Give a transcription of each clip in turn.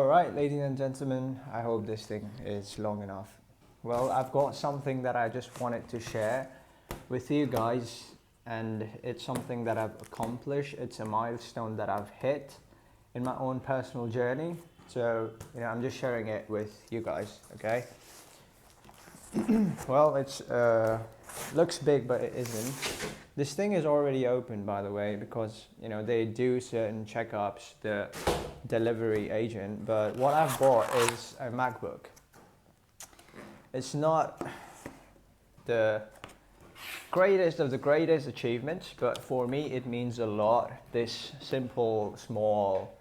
Alright, ladies and gentlemen, I hope this thing is long enough. Well, I've got something that I just wanted to share with you guys, and it's something that I've accomplished. It's a milestone that I've hit in my own personal journey. So, I'm just sharing it with you guys, okay? Well, it's looks big, but it isn't. This thing is already open, by the way, because they do certain checkups, the delivery agent. But what I've bought is a MacBook. It's not the greatest of the greatest achievements, but for me it means a lot. This simple, small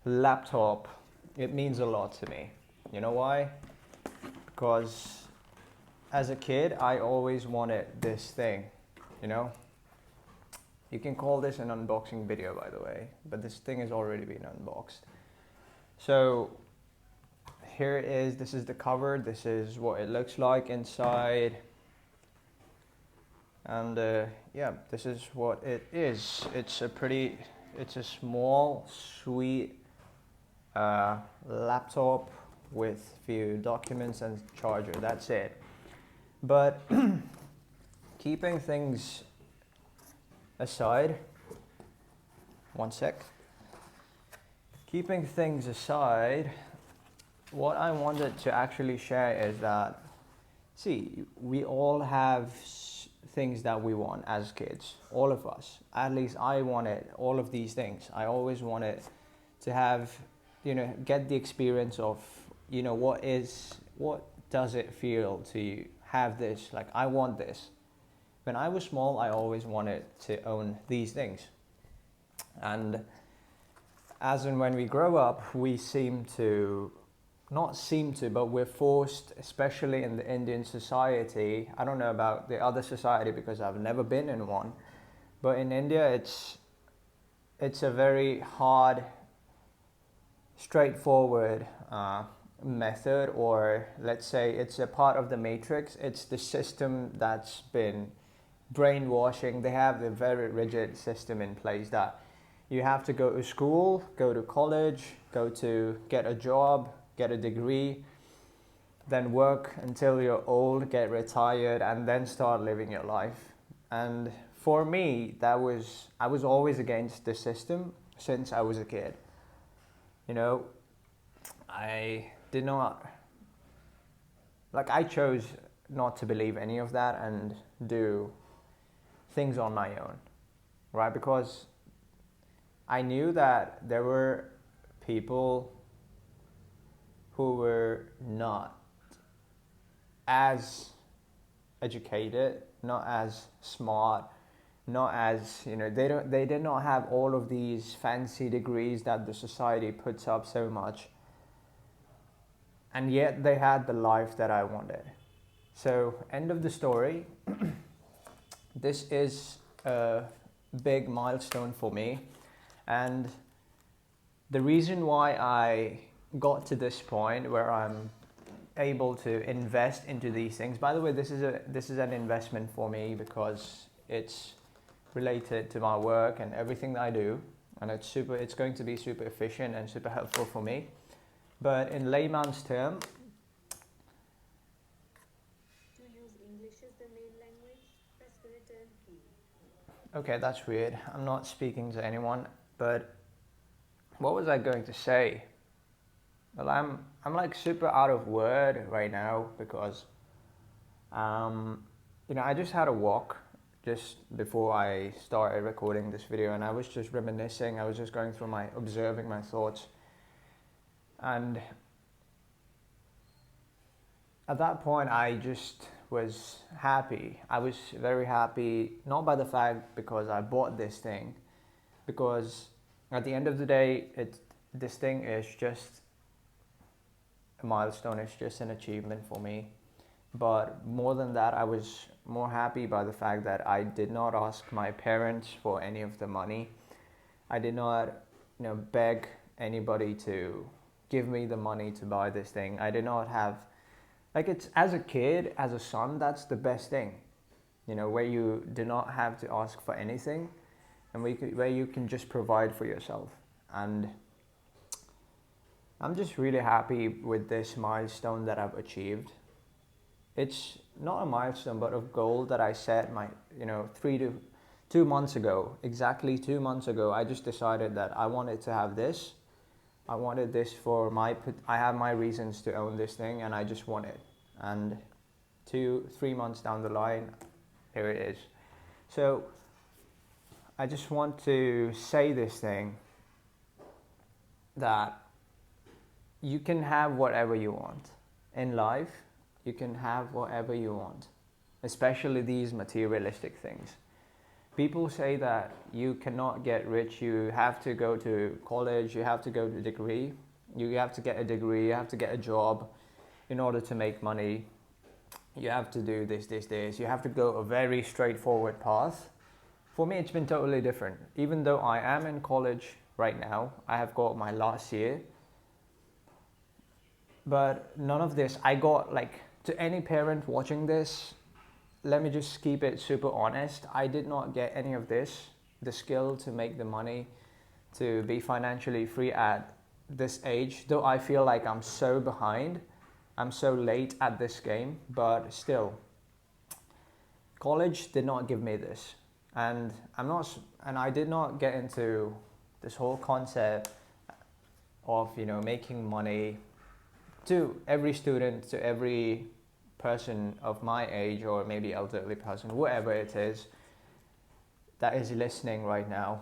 laptop, it means a lot to me. You know why? Because as a kid, I always wanted this thing, You can call this an unboxing video, by the way, but this thing has already been unboxed. So here it is. This is the cover. This is what it looks like inside. And yeah, this is what it is. It's a small, sweet laptop with few documents and charger. That's it. But keeping things aside, one sec. Keeping things aside, what I wanted to actually share is that, see, we all have things that we want as kids, all of us. At least I wanted all of these things. I always wanted to have, get the experience of, what does it feel to have this? Like, I want this. When I was small, I always wanted to own these things. And as and when we grow up, we but we're forced, especially in the Indian society. I don't know about the other society because I've never been in one. But in India, it's a very hard, straightforward method, or let's say it's a part of the matrix. It's the system that's been brainwashing. They have a very rigid system in place that you have to go to school, go to college, get a job, get a degree, then work until you're old, get retired, and then start living your life. And for me, I was always against the system since I was a kid. I did not, I chose not to believe any of that and do things on my own, right? Because I knew that there were people who were not as educated, not as smart, not as, they did not have all of these fancy degrees that the society puts up so much. And yet they had the life that I wanted. So, end of the story. This is a big milestone for me. And the reason why I got to this point where I'm able to invest into these things, by the way, this is an investment for me because it's related to my work and everything that I do, and it's going to be super efficient and super helpful for me. But in layman's term, to use English as the main language, press the return key. Okay, that's weird. I'm not speaking to anyone, but what was I going to say? Well, I'm like super out of word right now because I just had a walk just before I started recording this video, and I was just reminiscing. I was just going through observing my thoughts. And at that point, I just was happy. I was very happy, not by the fact because I bought this thing, because at the end of the day, this thing is just a milestone. It's just an achievement for me. But more than that, I was more happy by the fact that I did not ask my parents for any of the money. I did not, beg anybody to give me the money to buy this thing. I did not have, it's as a kid, as a son, that's the best thing, where you do not have to ask for anything and where you can just provide for yourself. And I'm just really happy with this milestone that I've achieved. It's not a milestone, but a goal that I set 2 months ago, exactly 2 months ago. I just decided that I wanted to have this. I wanted this I have my reasons to own this thing, and I just want it. And 3 months down the line, here it is. So I just want to say this thing, that you can have whatever you want in life. You can have whatever you want, especially these materialistic things. People say that you cannot get rich, you have to go to college, you have to go to degree, you have to get a degree, you have to get a job in order to make money, you have to do this, you have to go a very straightforward path. For me, it's been totally different. Even though I am in college right now, I have got my last year, but none of this, to any parent watching this, let me just keep it super honest. I did not get any of this, the skill to make the money, to be financially free at this age, though I feel like I'm so behind, I'm so late at this game, but still, college did not give me this. And I did not get into this whole concept of, making money. To every student, to every person of my age, or maybe elderly person, whoever it is that is listening right now,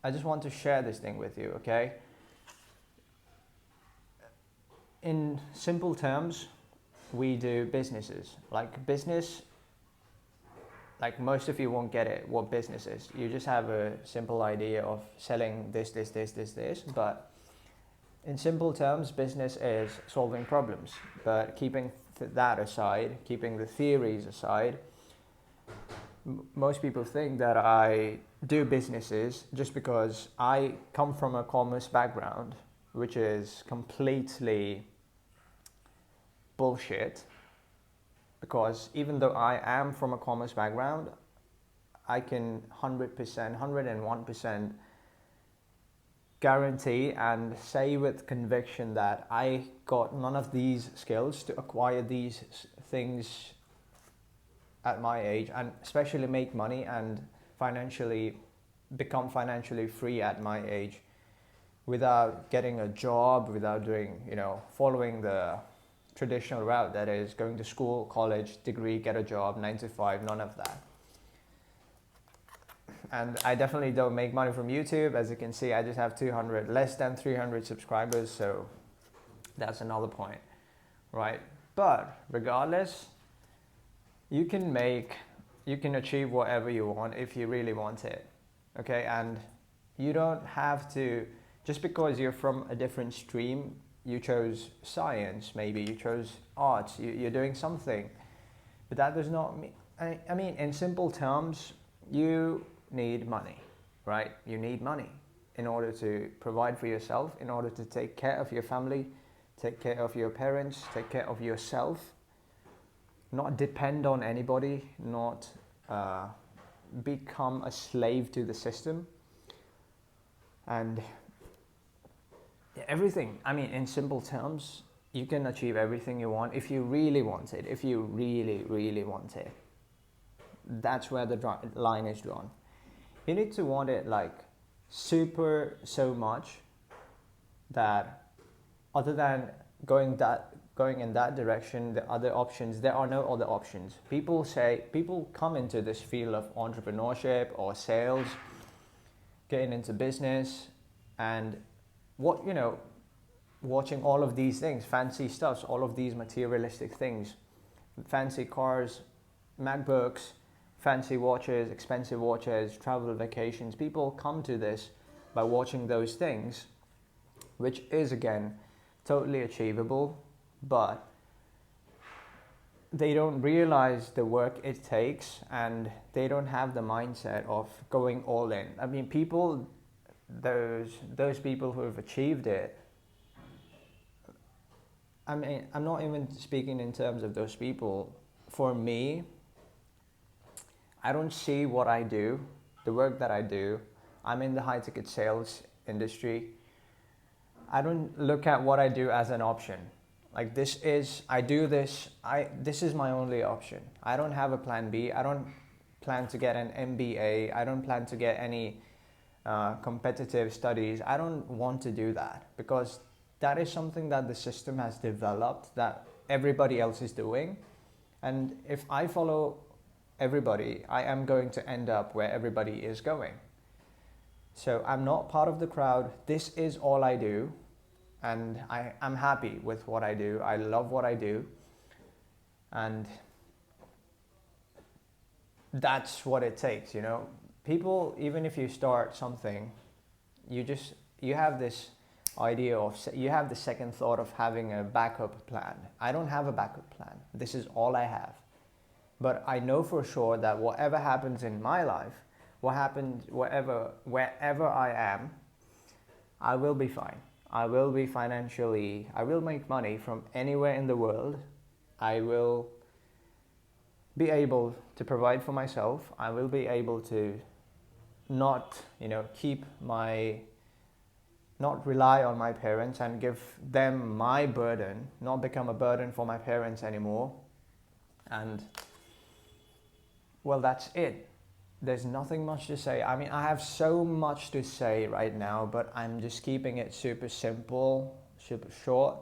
I just want to share this thing with you, okay? In simple terms, we do businesses. Most of you won't get it, what business is. You just have a simple idea of selling this, but in simple terms, business is solving problems. But keeping that aside, keeping the theories aside, most people think that I do businesses just because I come from a commerce background, which is completely bullshit. Because even though I am from a commerce background, I can 100%, 101% guarantee and say with conviction that I got none of these skills to acquire these things at my age, and especially make money and become financially free at my age, without getting a job, without doing, following the traditional route, that is going to school, college, degree, get a job, 9 to 5, none of that. And I definitely don't make money from YouTube. As you can see, I just have less than 300 subscribers, so that's another point, right? But regardless, you can achieve whatever you want if you really want it, okay? And you don't have to, just because you're from a different stream, you chose science, maybe you chose arts, you're doing something, but that does not mean, I mean, in simple terms, you need money, right? You need money in order to provide for yourself, in order to take care of your family, take care of your parents, take care of yourself, not depend on anybody, not become a slave to the system. And everything, I mean, in simple terms, you can achieve everything you want if you really want it, if you really, really want it. That's where the line is drawn. You need to want it so much that other than going in that direction, the other options, there are no other options. People come into this field of entrepreneurship or sales, getting into business, and watching all of these things, fancy stuffs, all of these materialistic things, fancy cars, MacBooks, fancy watches, expensive watches, travel vacations. People come to this by watching those things, which is, again, totally achievable, but they don't realize the work it takes, and they don't have the mindset of going all in. I mean, those people who have achieved it, I mean, I'm not even speaking in terms of those people. For me, I don't see what I do, the work that I do. I'm in the high-ticket sales industry. I don't look at what I do as an option. Like I do this, this is my only option. I don't have a plan B. I don't plan to get an MBA. I don't plan to get any competitive studies. I don't want to do that because that is something that the system has developed that everybody else is doing. And if I follow everybody, I am going to end up where everybody is going. So I'm not part of the crowd. This is all I do. And I'm happy with what I do. I love what I do. And that's what it takes, you know. People, even if you start something, you have this idea of, you have the second thought of having a backup plan. I don't have a backup plan. This is all I have. But I know for sure that whatever happens in my life, wherever I am, I will be fine. I will be financially, I will make money from anywhere in the world. I will be able to provide for myself. I will be able to not, not rely on my parents and give them my burden, not become a burden for my parents anymore. And well, that's it. There's nothing much to say. I mean, I have so much to say right now, but I'm just keeping it super simple, super short.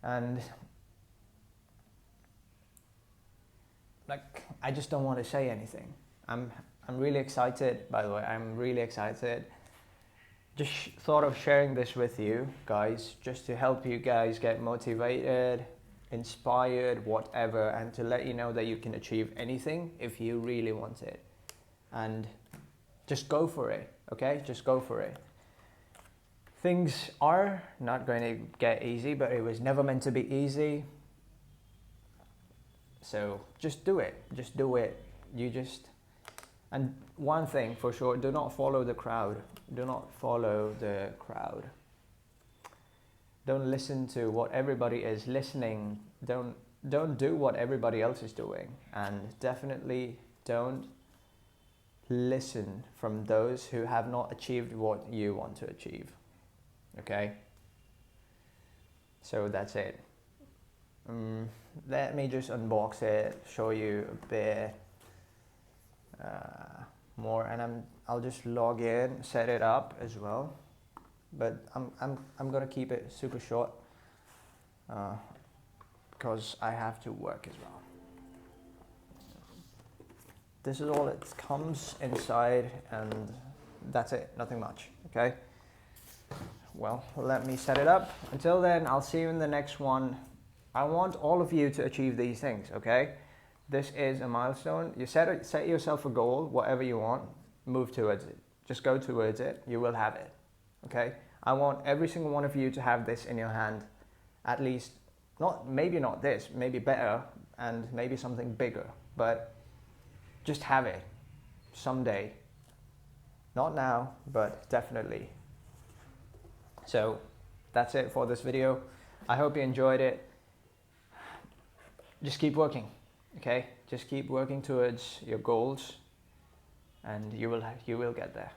And like, I just don't want to say anything. I'm really excited, by the way. I'm really excited. Just thought of sharing this with you guys, just to help you guys get motivated, inspired, whatever, and to let you know that you can achieve anything if you really want it. And just go for it, okay? Just go for it. Things are not going to get easy, but it was never meant to be easy. So just do it. Just do it. And one thing for sure, do not follow the crowd. Do not follow the crowd. Don't listen to what everybody is listening. Don't do what everybody else is doing. And definitely don't listen from those who have not achieved what you want to achieve. Okay? So that's it. Let me just unbox it, show you a bit more, and I'll just log in, set it up as well. But I'm gonna keep it super short because I have to work as well. This is all it comes inside, and that's it, nothing much, okay? Well, let me set it up. Until then, I'll see you in the next one. I want all of you to achieve these things, okay? This is a milestone. You set yourself a goal, whatever you want, move towards it. Just go towards it, you will have it, okay? I want every single one of you to have this in your hand, at least, maybe not this, maybe better, and maybe something bigger, but just have it someday. Not now, but definitely. So that's it for this video. I hope you enjoyed it. Just keep working, okay? Just keep working towards your goals, and you will get there.